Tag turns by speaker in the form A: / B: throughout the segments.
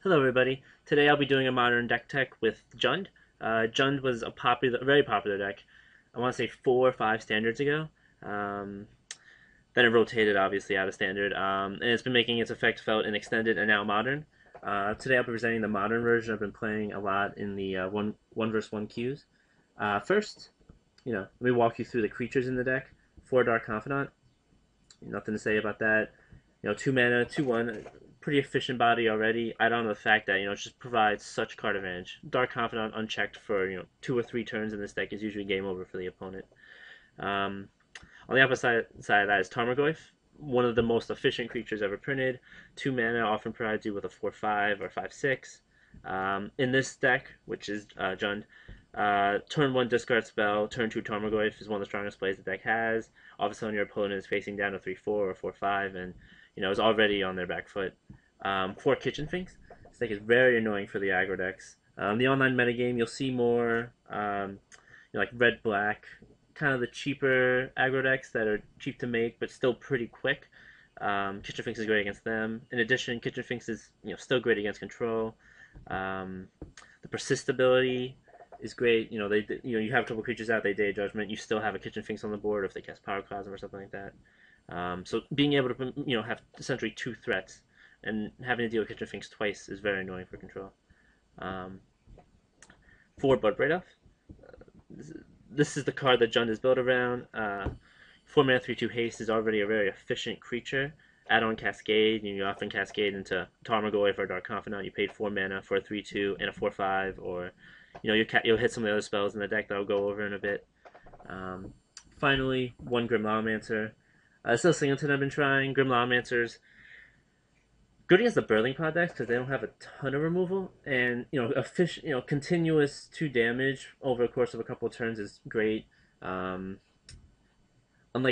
A: Hello everybody. Today I'll be doing a modern deck tech with Jund. Jund was a very popular deck. I want to say 4 or 5 standards ago. Um, then it rotated obviously out of standard, and it's been making its effect felt in extended and now modern. Today I'll be presenting the modern version. I've been playing a lot in the one versus one queues. First, let me walk you through the creatures in the deck. 4 Dark Confidant. Nothing to say about that. 2 mana, 2/1, pretty efficient body already. Add on the fact that it just provides such card advantage. Dark Confidant unchecked for 2 or 3 turns in this deck is usually game over for the opponent. Um, on the opposite side of that is Tarmogoyf, one of the most efficient creatures ever printed. 2 mana often provides you with a 4/5 or 5/6. In this deck, which is Jund, turn 1 discard spell, turn 2 Tarmogoyf is one of the strongest plays the deck has. All of a sudden your opponent is facing down a 3/4 or 4/5 and is already on their back foot. 4 Kitchen Finks. This deck is very annoying for the aggro decks. The online metagame, you'll see more like red black, kind of the cheaper aggro decks that are cheap to make but still pretty quick. Kitchen Finks is great against them. In addition, Kitchen Finks is still great against control. The persist ability is great. You have a couple creatures out, they Day Judgment, you still have a Kitchen Finks on the board if they cast Pyroclasm or something like that. So being able to have essentially 2 threats and having to deal with Kitchen Finks twice is very annoying for control. Um, 4 Blood Off. This is the card that Jund is built around. 4 mana 3/2 haste is already a very efficient creature. Add on Cascade, you often cascade into Tarmogoyf or Dark Confidant. You paid 4 mana for a 3/2 and a 4/5, or you'll hit some of the other spells in the deck that I'll go over in a bit. Finally, 1 Grim Lawmancer. Still Singleton I've been trying. Grim Lawmancers good against the Burling Pod decks because they don't have a ton of removal, and continuous 2 damage over the course of a couple of turns is great. Unlike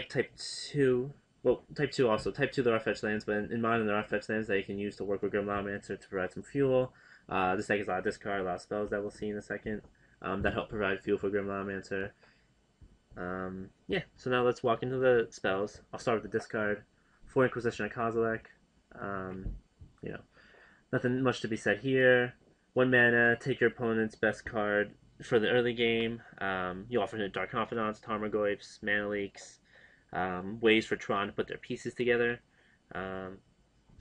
A: Type 2, well, Type 2 also. Type 2 there are fetch lands, but in Modern there are fetch lands that you can use to work with Grim Lawmancer to provide some fuel. This deck has a lot of discard, a lot of spells that we'll see in a second that help provide fuel for Grim Lawmancer. Yeah, so now let's walk into the spells. I'll start with the discard. 4 Inquisition of Kozilek. You know, nothing much to be said here. 1 mana, take your opponent's best card for the early game. You often hit Dark Confidants, Tarmogoyfs, Mana Leaks, ways for Tron to put their pieces together. So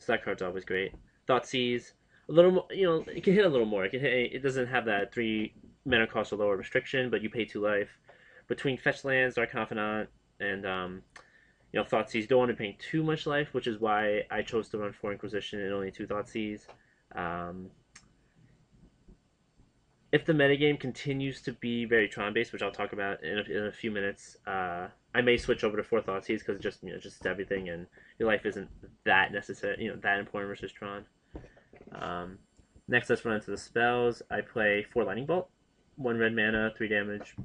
A: that card's always great. Thoughtseize, a little more, it can hit a little more. It doesn't have that 3 mana cost or lower restriction, but you pay 2 life. Between fetch lands, Dark Confidant, and Thoughtseize, don't want to pay too much life, which is why I chose to run 4 Inquisition and only 2 Thoughtseize. If the metagame continues to be very Tron based, which I'll talk about in a few minutes, I may switch over to 4 Thoughtseize because just everything, and your life isn't that necessary, that important versus Tron. Next, let's run into the spells. I play 4 Lightning Bolt, 1 red mana, 3 damage.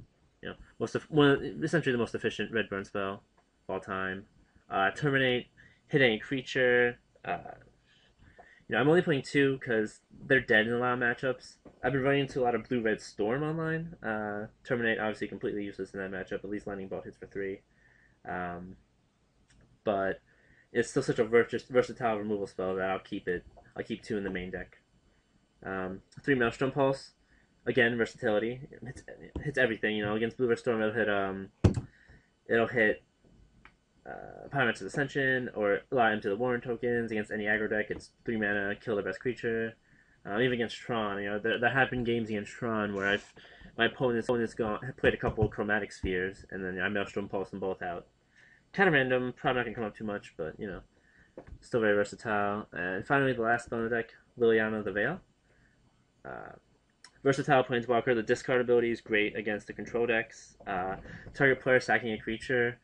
A: Essentially the most efficient red burn spell of all time. Terminate, hit any creature. I'm only playing 2 because they're dead in a lot of matchups. I've been running into a lot of blue-red Storm online. Terminate, obviously completely useless in that matchup. At least Lightning Bolt hits for 3. But it's still such a versatile removal spell that I'll keep 2 in the main deck. 3 Maelstrom Pulse. Again, versatility. It hits everything. Against Blue Red Storm, it'll hit Pyromancer's Ascension or allow him to the Warren tokens. Against any aggro deck, it's 3 mana, kill their best creature. Even against Tron, there have been games against Tron where my opponent's played a couple of Chromatic Spheres, and then I Maelstrom Pulse them both out. Kind of random, probably not gonna come up too much, but still very versatile. And finally, the last spell in the deck, Liliana the Veil. Versatile Planeswalker. The discard ability is great against the control decks. Target player sacking a creature.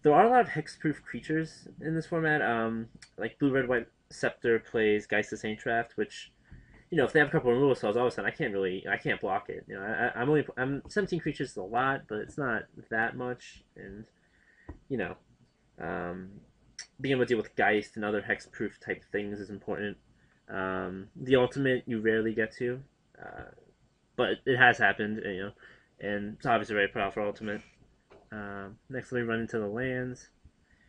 A: There are a lot of hexproof creatures in this format. Like Blue Red White Scepter plays Geist of Saint Draft, which if they have a couple of removal spells, all of a sudden I can't block it. I'm 17 creatures is a lot, but it's not that much, and being able to deal with Geist and other hexproof type things is important. The ultimate you rarely get to. But it has happened, and it's obviously very powerful ultimate. Next, let me run into the lands.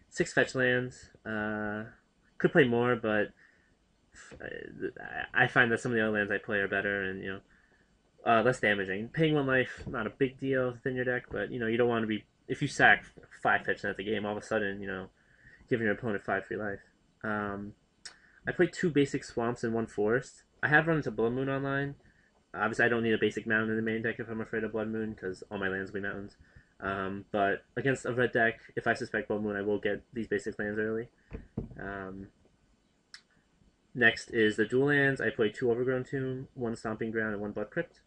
A: 6 fetch lands. Could play more, but I find that some of the other lands I play are better and less damaging. Paying 1 life, not a big deal within your deck, but you don't want to be, if you sack 5 pitches at the game, all of a sudden giving your opponent 5 free life. I played 2 basic swamps and 1 forest. I have run into Blood Moon online. Obviously, I don't need a basic mountain in the main deck if I'm afraid of Blood Moon, because all my lands will be mountains. But against a red deck, if I suspect Blood Moon, I will get these basic lands early. Next is the dual lands. I played 2 Overgrown Tomb, 1 Stomping Ground, and 1 Blood Crypt.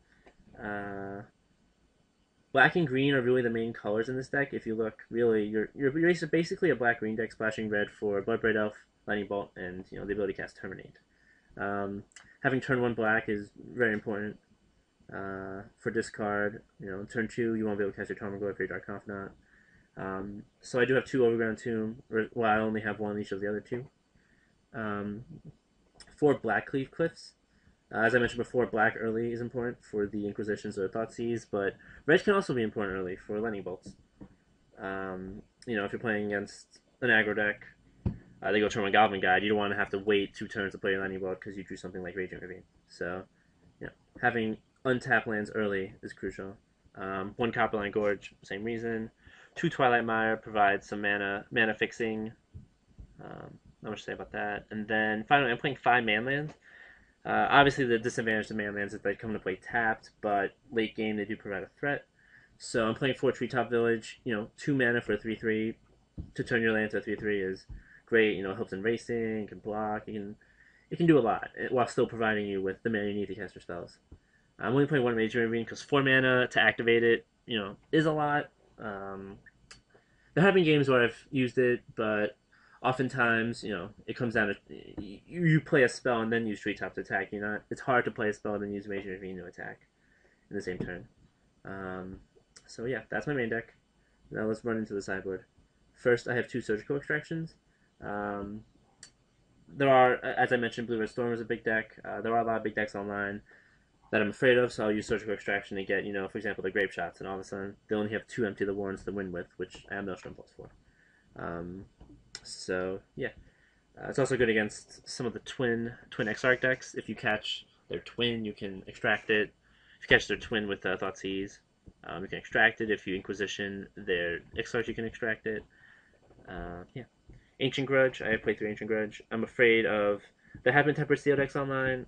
A: Black and green are really the main colors in this deck. If you look, really, you're basically a black-green deck splashing red for Bloodbraid Elf, Lightning Bolt, and the ability to cast Terminate. Having turn 1 black is very important for discard. Turn 2 you won't be able to cast your Tarmogoyf or your Dark Confidant. So I do have 2 Overground Tomb, well, I only have 1 each of the other 2. 4 Blackcleave Cliffs. As I mentioned before, black early is important for the Inquisitions or Thoughtseize, but red can also be important early for Lightning Bolts. If you're playing against an aggro deck, they go turn 1 Goblin Guide, you don't want to have to wait 2 turns to play your Lightning Bolt because you drew something like Raging Ravine. So, having untapped lands early is crucial. 1 Copperline Gorge, same reason. 2 Twilight Mire provides some mana fixing. Not much to say about that. And then finally, I'm playing 5 man lands. Obviously, the disadvantage to man lands is they come into play tapped, but late game they do provide a threat. So I'm playing 4 Treetop Village. 2 mana for a 3/3 to turn your land to a 3/3 is great. It helps in racing, it can block, it can do a lot while still providing you with the mana you need to cast your spells. I'm only playing 1 Major Ravine because 4 mana to activate it, is a lot. There have been games where I've used it, but oftentimes, it comes down to you play a spell and then use Treetop to attack. It's hard to play a spell and then use Major Ravine to attack in the same turn. So yeah, that's my main deck. Now let's run into the sideboard. First, I have 2 Surgical Extractions. There are, as I mentioned, Blue Red Storm is a big deck. There are a lot of big decks online that I'm afraid of, so I'll use Surgical Extraction to get, for example, the Grape Shots, and all of a sudden they only have 2 Empty the Warrens to win with, which I have no Maelstrom Pulse for. So yeah, it's also good against some of the twin Exarch decks. If you catch their twin, you can extract it. If you catch their twin with Thoughtseize, you can extract it. If you Inquisition their Exarch, you can extract it. Yeah. Ancient Grudge. I have played through Ancient Grudge. I'm afraid of. There have been Tempered Steel decks online.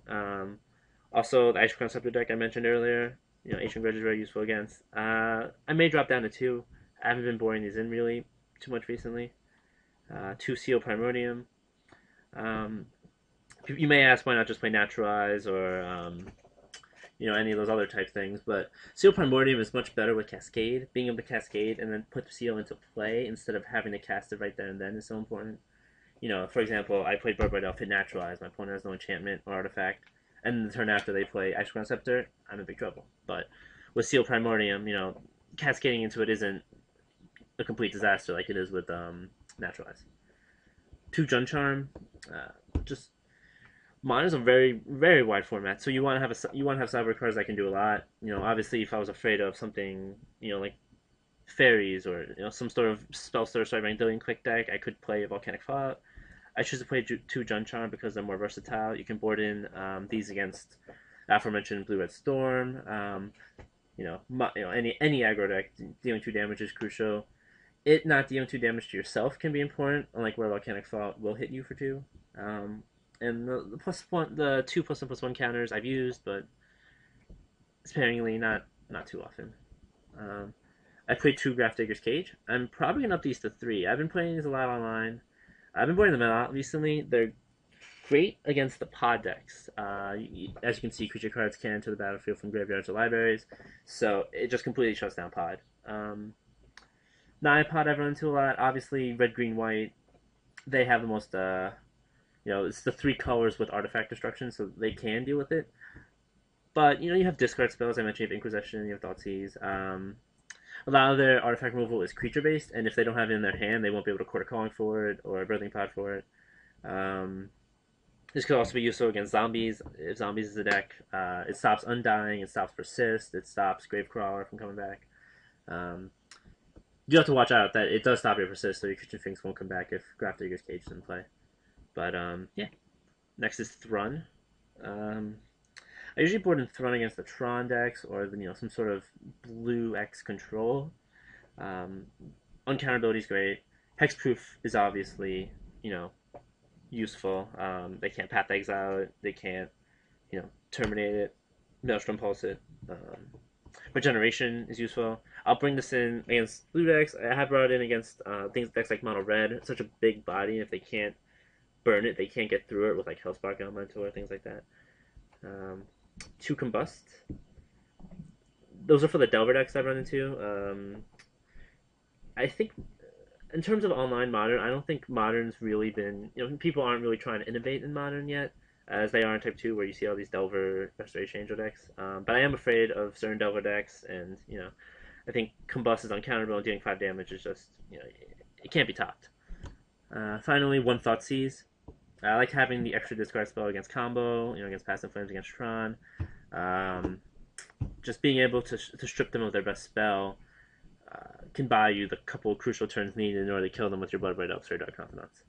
A: Also, the Ice Crown Scepter deck I mentioned earlier. Ancient Grudge is very useful against. I may drop down to 2. I haven't been boring these in really too much recently. 2 Seal Primordium. You may ask why not just play Naturalize or any of those other type things, but Seal Primordium is much better with Cascade. Being able to Cascade and then put Seal into play instead of having to cast it right there and then is so important. For example, I played Bloodbraid Elf, hit Naturalize, my opponent has no enchantment or artifact, and the turn after they play Ice Crown Scepter, I'm in big trouble. But with Seal Primordium, cascading into it isn't a complete disaster like it is with Naturalize. 2 Jund Charm. Just Modern is a very, very wide format, so you want to have sideboard cards that can do a lot. Obviously, if I was afraid of something, like fairies or some sort of spell store starting dealing quick deck, I could play Volcanic Fallout. I choose to play 2 Jund Charm because they're more versatile. You can board in these against aforementioned Blue Red Storm. Any aggro deck dealing 2 damage is crucial. It not dealing 2 damage to yourself can be important, unlike where Volcanic Fallout will hit you for 2. And the +1, the 2+1/+1 counters I've used, but sparingly, not too often. I played 2 Grafdigger's Cage. I'm probably gonna up these to 3. I've been playing these a lot online. I've been playing them a lot recently. They're great against the pod decks. As you can see, creature cards can enter the battlefield from graveyards or libraries, so it just completely shuts down pod. Pod I've run into a lot. Obviously, red, green, white. They have the most. It's the 3 colors with artifact destruction, so they can deal with it. But you have discard spells. I mentioned you have Inquisition, you have Thoughtseize. A lot of their artifact removal is creature based, and if they don't have it in their hand, they won't be able to Court of Calling for it or a Birthing Pod for it. This could also be useful against zombies. If zombies is a deck, it stops Undying, it stops Persist, it stops Gravecrawler from coming back. You have to watch out that it does stop your Persist, so your creature things won't come back if Grafdigger's Cage is in play. But yeah, Next is Thrun. I usually board in Thrun against the Tron decks or some sort of blue X control. Um, Uncounterability is great. Hexproof is obviously useful. They can't path exile it. They can't terminate it. Maelstrom pulse it. Regeneration is useful. I'll bring this in against blue decks. I have brought it in against decks like mono red. It's such a big body. If they can't burn it, they can't get through it with like Hellspark Elemental or things like that. 2 Combust. Those are for the Delver decks I've run into. I think in terms of online Modern, I don't think Modern's really been, people aren't really trying to innovate in Modern yet, as they are in Type 2, where you see all these Delver Restoration Angel decks. But I am afraid of certain Delver decks, and, I think Combust is uncounterable and dealing 5 damage is just, it can't be topped. Finally, One Thought Seize. I like having the extra discard spell against combo, against Passive Flames, against Tron. Just being able to strip them of their best spell can buy you the couple of crucial turns needed in order to kill them with your Blood-Red Elves or Dark Confidants.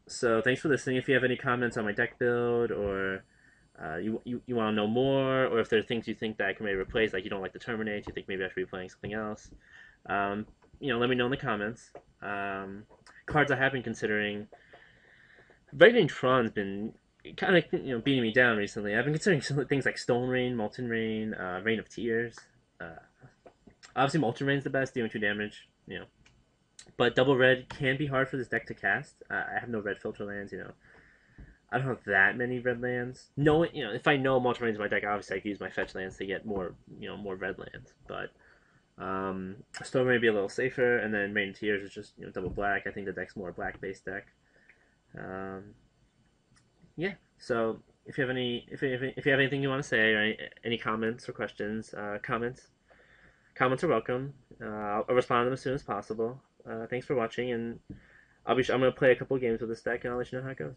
A: So thanks for listening. If you have any comments on my deck build, or you want to know more, or if there are things you think that I can maybe replace, like you don't like the Terminate, you think maybe I should be playing something else, let me know in the comments. Cards I have been considering. Regulating Tron's been kind of beating me down recently. I've been considering some things like Stone Rain, Molten Rain, Rain of Tears. Obviously, Molten Rain's the best, dealing 2 damage. But double red can be hard for this deck to cast. I have no red filter lands. I don't have that many red lands. If I know Molten Rain's in my deck, obviously I can use my fetch lands to get more red lands. But Stone Rain may be a little safer, and then Rain of Tears is just double black. I think the deck's more a black based deck. Yeah. So if you have anything you want to say, or any comments or questions, comments are welcome. I'll respond to them as soon as possible. Thanks for watching, and I'm gonna play a couple of games with this deck, and I'll let you know how it goes.